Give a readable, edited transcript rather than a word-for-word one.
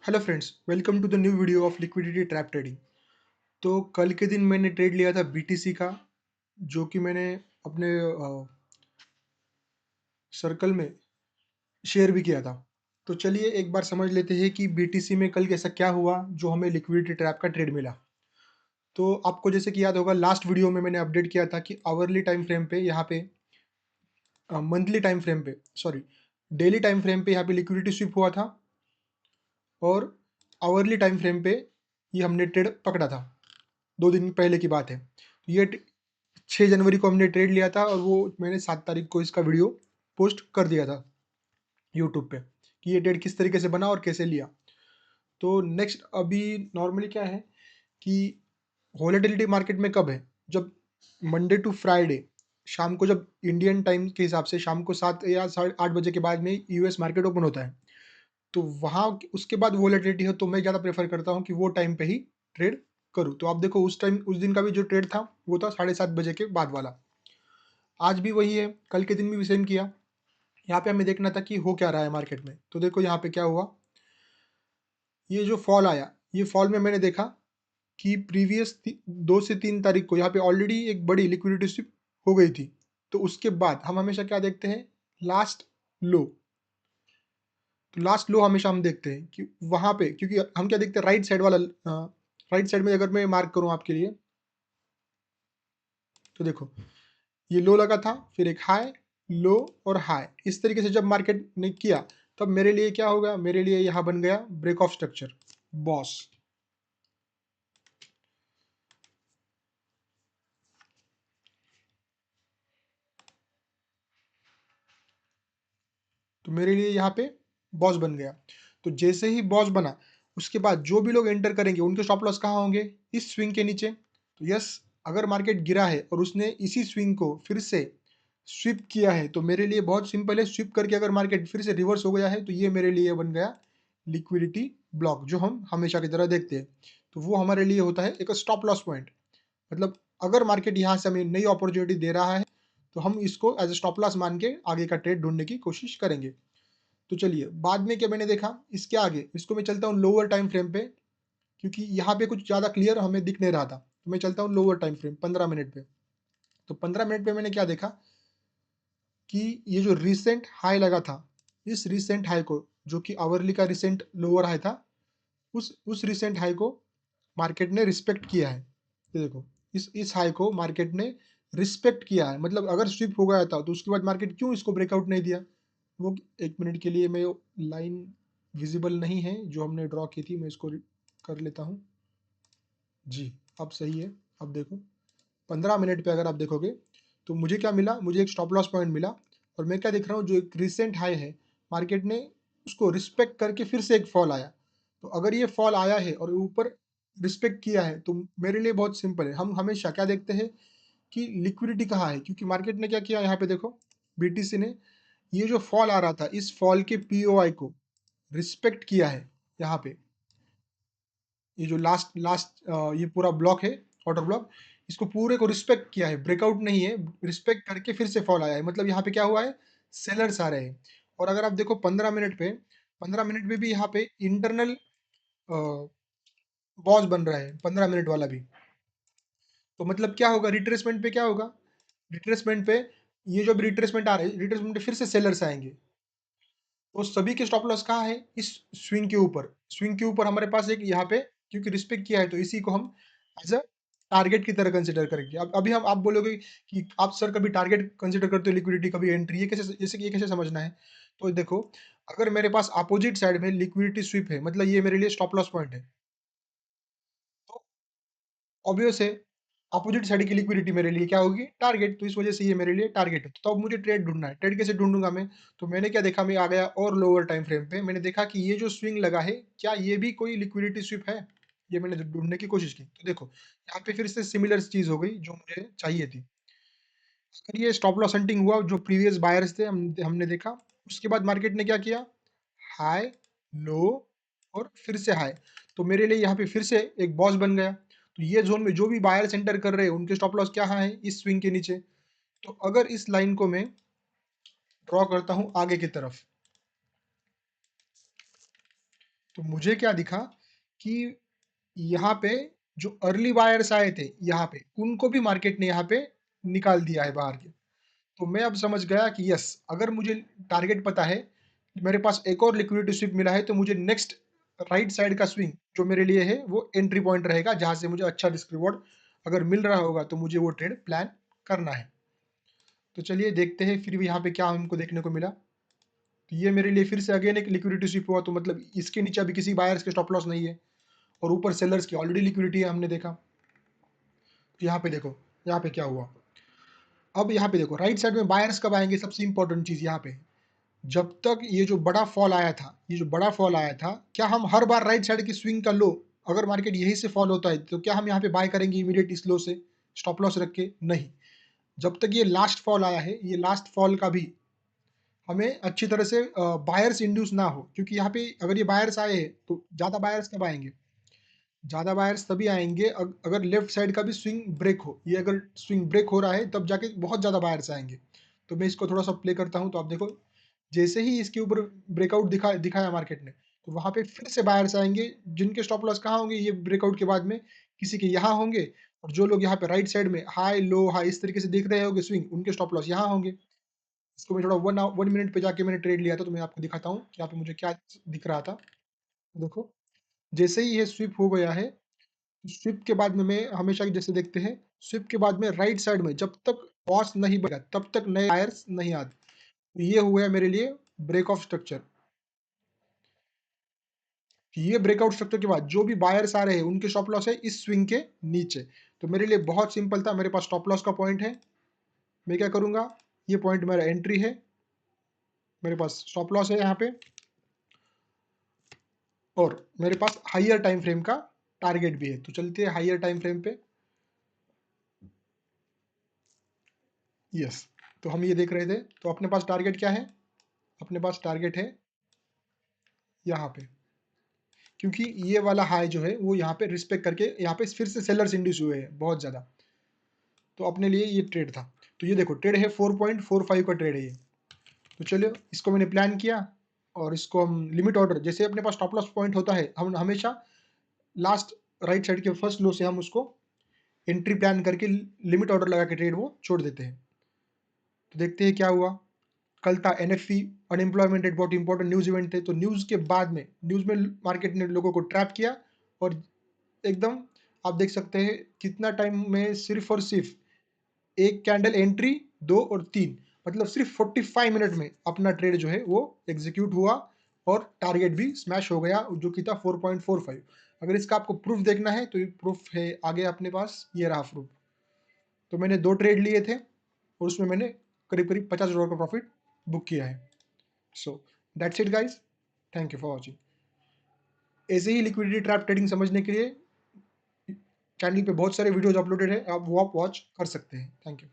Hello friends, welcome to the new video of liquidity trap trading. तो कल के दिन मैंने ट्रेड लिया था बीटीसी का, जो कि मैंने अपने सर्कल में शेयर भी किया था। तो चलिए एक बार समझ लेते हैं कि बीटीसी में कल कैसा क्या हुआ जो हमें लिक्विडिटी ट्रैप का ट्रेड मिला। तो आपको जैसे कि याद होगा, लास्ट वीडियो में मैंने अपडेट किया था कि आवरली टाइम फ्रेम पे, यहाँ पे मंथली टाइम फ्रेम पे, सॉरी डेली टाइम फ्रेम पे यहाँ पे लिक्विडिटी स्विप हुआ था, और आवरली टाइम फ्रेम पे ये हमने ट्रेड पकड़ा था। 2 दिन पहले की बात है। तो ये 6 जनवरी को हमने ट्रेड लिया था, और वो मैंने 7 तारीख को इसका वीडियो पोस्ट कर दिया था यूट्यूब पे कि ये ट्रेड किस तरीके से बना और कैसे लिया। तो नेक्स्ट अभी नॉर्मली क्या है कि वॉलेटिलिटी मार्केट में कब है, जब मंडे टू फ्राइडे शाम को, जब इंडियन टाइम के हिसाब से शाम को 7 या 8 बजे के बाद में यूएस मार्केट ओपन होता है, तो वहाँ उसके बाद वॉलेटिलिटी है, तो मैं ज़्यादा प्रेफर करता हूँ कि वो टाइम पे ही ट्रेड करूँ। तो आप देखो, उस टाइम उस दिन का भी जो ट्रेड था वो था 7:30 बजे के बाद वाला। आज भी वही है, कल के दिन भी सेम किया। यहाँ पे हमें देखना था कि हो क्या रहा है मार्केट में। तो देखो यहाँ पे क्या हुआ, ये जो फॉल आया, ये फॉल में मैंने देखा कि प्रीवियस 2 से 3 तारीख को यहाँ पे ऑलरेडी एक बड़ी लिक्विडिटी स्विप हो गई थी। तो उसके बाद हम हमेशा क्या देखते हैं, लास्ट लो। तो लास्ट लो हमेशा हम देखते हैं कि वहाँ पे, क्योंकि हम क्या देखते हैं, राइट साइड वाला, राइट साइड में अगर मैं मार्क करूँ आपके लिए, तो देखो ये लो लगा था, फिर एक हाई, लो और हाई। इस तरीके से जब मार्केट ने किया, तब मेरे लिए क्या होगा, मेरे लिए यहाँ बन गया ब्रेक ऑफ स्ट्रक्चर, बॉस। तो मेरे लिए यहाँ पे बॉस बन गया। तो जैसे ही बॉस बना, उसके बाद जो भी लोग एंटर करेंगे उनके स्टॉप लॉस कहाँ होंगे, इस स्विंग के नीचे। तो यस, अगर मार्केट गिरा है और उसने इसी स्विंग को फिर से स्विप किया है, तो मेरे लिए बहुत सिंपल है, स्विप करके अगर मार्केट फिर से रिवर्स हो गया है, तो ये मेरे लिए बन गया लिक्विडिटी ब्लॉक, जो हम हमेशा की तरह देखते हैं। तो वो हमारे लिए होता है एक स्टॉप लॉस पॉइंट। मतलब अगर मार्केट यहाँ से हमें नई अपॉर्चुनिटी दे रहा है, तो हम इसको एज ए स्टॉप लॉस मान के आगे का ट्रेड ढूंढने की कोशिश करेंगे। तो चलिए, बाद में क्या मैंने देखा, इसके आगे इसको मैं चलता हूँ लोअर टाइम फ्रेम पे, क्योंकि यहाँ पे कुछ ज़्यादा क्लियर हमें दिख नहीं रहा था। तो मैं चलता हूँ लोअर टाइम फ्रेम 15 मिनट पे। तो 15 मिनट पे मैंने क्या देखा कि ये जो रिसेंट हाई लगा था, इस रिसेंट हाई को, जो कि आवरली का रिसेंट लोअर हाई था, उस रिसेंट हाई को मार्केट ने रिस्पेक्ट किया है। ये देखो, इस हाई को मार्केट ने रिस्पेक्ट किया है। मतलब अगर स्विप हो गया था, तो उसके बाद मार्केट क्यों इसको ब्रेकआउट नहीं दिया। वो 1 मिनट के लिए, मैं लाइन विजिबल नहीं है जो हमने ड्रॉ की थी, मैं इसको कर लेता हूँ। जी, अब सही है। अब देखो, 15 मिनट पे अगर आप देखोगे, तो मुझे क्या मिला, मुझे एक स्टॉप लॉस पॉइंट मिला। और मैं क्या देख रहा हूँ, जो एक रिसेंट हाई है, मार्केट ने उसको रिस्पेक्ट करके फिर से एक फॉल आया। तो अगर ये फॉल आया है और ऊपर रिस्पेक्ट किया है, तो मेरे लिए बहुत सिंपल है। हम हमेशा क्या देखते हैं कि लिक्विडिटी कहाँ है, क्योंकि मार्केट ने क्या किया, यहाँ पे देखो, बीटीसी ने ये जो फॉल आ रहा था, इस फॉल के पीओआई को रिस्पेक्ट किया है। यहाँ पे ये जो लास्ट लास्ट ये पूरा ब्लॉक है, ऑर्डर ब्लॉक, इसको पूरे को रिस्पेक्ट किया है, ब्रेकआउट नहीं है, रिस्पेक्ट करके फिर से फॉल आया है। मतलब यहाँ पे क्या हुआ है, सेलर्स आ रहे हैं। और अगर आप देखो 15 मिनट पे, 15 मिनट में भी यहाँ पे इंटरनल बॉस बन रहा है, 15 मिनट वाला भी। तो मतलब क्या होगा, रिट्रेसमेंट पे क्या होगा, रिट्रेसमेंट पे, ये जो भी रिट्रेसमेंट आ रहे हैं, रिट्रेसमेंट पे फिर से सेलर्स आएंगे। तो सभी के स्टॉप लॉस कहाँ है, इस स्विंग के ऊपर। स्विंग के ऊपर हमारे पास एक यहाँ पे, क्योंकि रिस्पेक्ट किया है, तो इसी को हम एज अ टारगेट की तरह कंसिडर करेंगे। अब अभी हम आप बोलोगे कि आप सर कभी टारगेट कंसिडर करते हो लिक्विडिटी, कभी एंट्री, ये कैसे, जैसे कि ये कैसे समझना है। तो देखो, अगर मेरे पास अपोजिट साइड में लिक्विडिटी स्विप है, मतलब ये मेरे लिए स्टॉप लॉस पॉइंट है। तो ऑब्वियस है, अपोजिट साइड की लिक्विडिटी मेरे लिए क्या होगी, टारगेट। तो इस वजह से ये मेरे लिए टारगेट है। तो अब मुझे ट्रेड ढूंढना है, ट्रेड कैसे ढूंढूंगा मैं। तो मैंने क्या देखा, मैं आ गया और लोअर टाइम फ्रेम पे, मैंने देखा कि ये जो स्विंग लगा है, क्या ये भी कोई लिक्विडिटी स्विप है। ये मैंने ढूंढने की कोशिश की, तो देखो यहाँ पे फिर से सिमिलर चीज हो गई जो मुझे चाहिए थी। अगर ये स्टॉप लॉस हंटिंग हुआ, जो प्रीवियस बायर्स थे, हमने देखा। उसके बाद मार्केट ने क्या किया, हाई, लो और फिर से हाई। तो मेरे लिए यहाँ पे फिर से एक बॉस बन गया। तो ये जोन में जो भी बायर्स एंटर कर रहे हैं, उनके स्टॉप लॉस क्या है, इस स्विंग के नीचे। तो अगर इस लाइन को मैं ड्रॉ करता हूँ आगे की तरफ, तो मुझे क्या दिखा कि यहाँ पे जो अर्ली बायर्स आए थे यहाँ पे, उनको भी मार्केट ने यहाँ पे निकाल दिया है बाहर के। तो मैं अब समझ गया कि यस, अगर मुझे टारगेट पता है, मेरे पास एक और लिक्विडिटी स्वीप मिला है, तो मुझे नेक्स्ट राइट साइड का स्विंग जो मेरे लिए है वो एंट्री पॉइंट रहेगा, जहाँ से मुझे अच्छा रिस्क रिवॉर्ड अगर मिल रहा होगा तो मुझे वो ट्रेड प्लान करना है। तो चलिए देखते हैं फिर भी यहाँ पे क्या हमको देखने को मिला। तो ये मेरे लिए फिर से अगेन एक लिक्विडिटी स्वीप हुआ, तो मतलब इसके नीचे अभी किसी बायर्स के स्टॉप लॉस नहीं है और ऊपर सेलर्स की ऑलरेडी लिक्विडिटी है, हमने देखा। तो यहाँ पे देखो, यहाँ पे क्या हुआ। अब यहाँ पे देखो राइट साइड में बायर्स कब आएंगे, सबसे इंपॉर्टेंट चीज यहाँ पे, जब तक ये जो बड़ा फॉल आया था, ये जो बड़ा फॉल आया था, क्या हम हर बार राइट साइड की स्विंग का लो, अगर मार्केट यहीं से फॉल होता है तो क्या हम यहाँ पे बाय करेंगे इमीडिएट इस लो से स्टॉप लॉस रख के? नहीं। जब तक ये लास्ट फॉल आया है, ये लास्ट फॉल का भी हमें अच्छी तरह से बायर्स इंड्यूस ना हो, क्योंकि यहाँ पे अगर ये बायर्स आए हैं तो ज़्यादा बायर्स कब आएंगे? ज़्यादा बायर्स तभी आएंगे अगर लेफ्ट साइड का भी स्विंग ब्रेक हो। ये अगर स्विंग ब्रेक हो रहा है तब जाके बहुत ज़्यादा बायर्स आएंगे। तो मैं इसको थोड़ा सा प्ले करता हूँ, तो आप देखो जैसे ही इसके ऊपर ब्रेकआउट दिखाया मार्केट ने, तो वहाँ पे फिर से बायर्स आएंगे, जिनके स्टॉप लॉस कहाँ होंगे? ये ब्रेकआउट के बाद में किसी के यहाँ होंगे, और जो लोग यहाँ पे राइट साइड में हाई लो हाई इस तरीके से देख रहे होंगे स्विंग, उनके स्टॉप लॉस यहाँ होंगे। इसको मैं थोड़ा 1 मिनट पे जाके मैंने ट्रेड लिया था, तो मैं आपको दिखाता हूँ कि यहाँ पे मुझे क्या दिख रहा था। देखो, जैसे ही ये स्विप हो गया है, स्विप के बाद में मैं हमेशा जैसे देखते हैं, स्विप के बाद में राइट साइड में जब तक बॉस नहीं बनेगा तब तक नए बायर्स नहीं आते। तो ये हो गया मेरे लिए ब्रेक ऑफ स्ट्रक्चर। ये ब्रेकआउट स्ट्रक्चर के बाद जो भी बायर्स आ रहे हैं उनके स्टॉप लॉस है इस स्विंग के नीचे। तो मेरे लिए बहुत सिंपल था, मेरे पास स्टॉप लॉस का पॉइंट है, मैं क्या करूंगा, ये पॉइंट मेरा एंट्री है, मेरे पास स्टॉप लॉस है यहाँ पे, और मेरे पास हाइयर टाइम फ्रेम का टारगेट भी है। तो चलते हैं हाइयर टाइम फ्रेम पे। यस, तो हम ये देख रहे थे, तो अपने पास टारगेट क्या है? अपने पास टारगेट है यहाँ पे, क्योंकि ये वाला हाई जो है वो यहाँ पे रिस्पेक्ट करके यहाँ पे फिर से सेलर्स इंड्यूस हुए हैं बहुत ज़्यादा। तो अपने लिए ये ट्रेड था। तो ये देखो ट्रेड है 4.45 का ट्रेड है ये। तो चलिए इसको मैंने प्लान किया, और इसको हम लिमिट ऑर्डर, जैसे अपने पास स्टॉप लॉस पॉइंट होता है, हम हमेशा लास्ट राइट साइड के फर्स्ट लो से हम उसको एंट्री प्लान करके लिमिट ऑर्डर लगा के ट्रेड वो छोड़ देते हैं। तो देखते हैं क्या हुआ। कल था एनएफपी, अनएम्प्लॉयमेंट रेट, बहुत इंपॉर्टेंट न्यूज़ इवेंट थे। तो न्यूज़ के बाद में, न्यूज़ में मार्केट ने लोगों को ट्रैप किया, और एकदम आप देख सकते हैं कितना टाइम में, सिर्फ और सिर्फ एक कैंडल एंट्री, 2 और 3, मतलब सिर्फ 45 मिनट में अपना ट्रेड जो है वो एग्जीक्यूट हुआ, और टारगेट भी स्मैश हो गया जो कि था 4.45। अगर इसका आपको प्रूफ देखना है तो ये प्रूफ है आगे अपने पास, ये रहा प्रूफ। तो मैंने 2 ट्रेड लिए थे, और उसमें मैंने करीब करीब $50 का प्रॉफिट बुक किया है। So that's it guys, thank you for watching. ऐसे ही लिक्विडिटी ट्रैप ट्रेडिंग समझने के लिए चैनल पे बहुत सारे वीडियोज अपलोडेड है, आप वो आप वॉच कर सकते हैं। Thank you.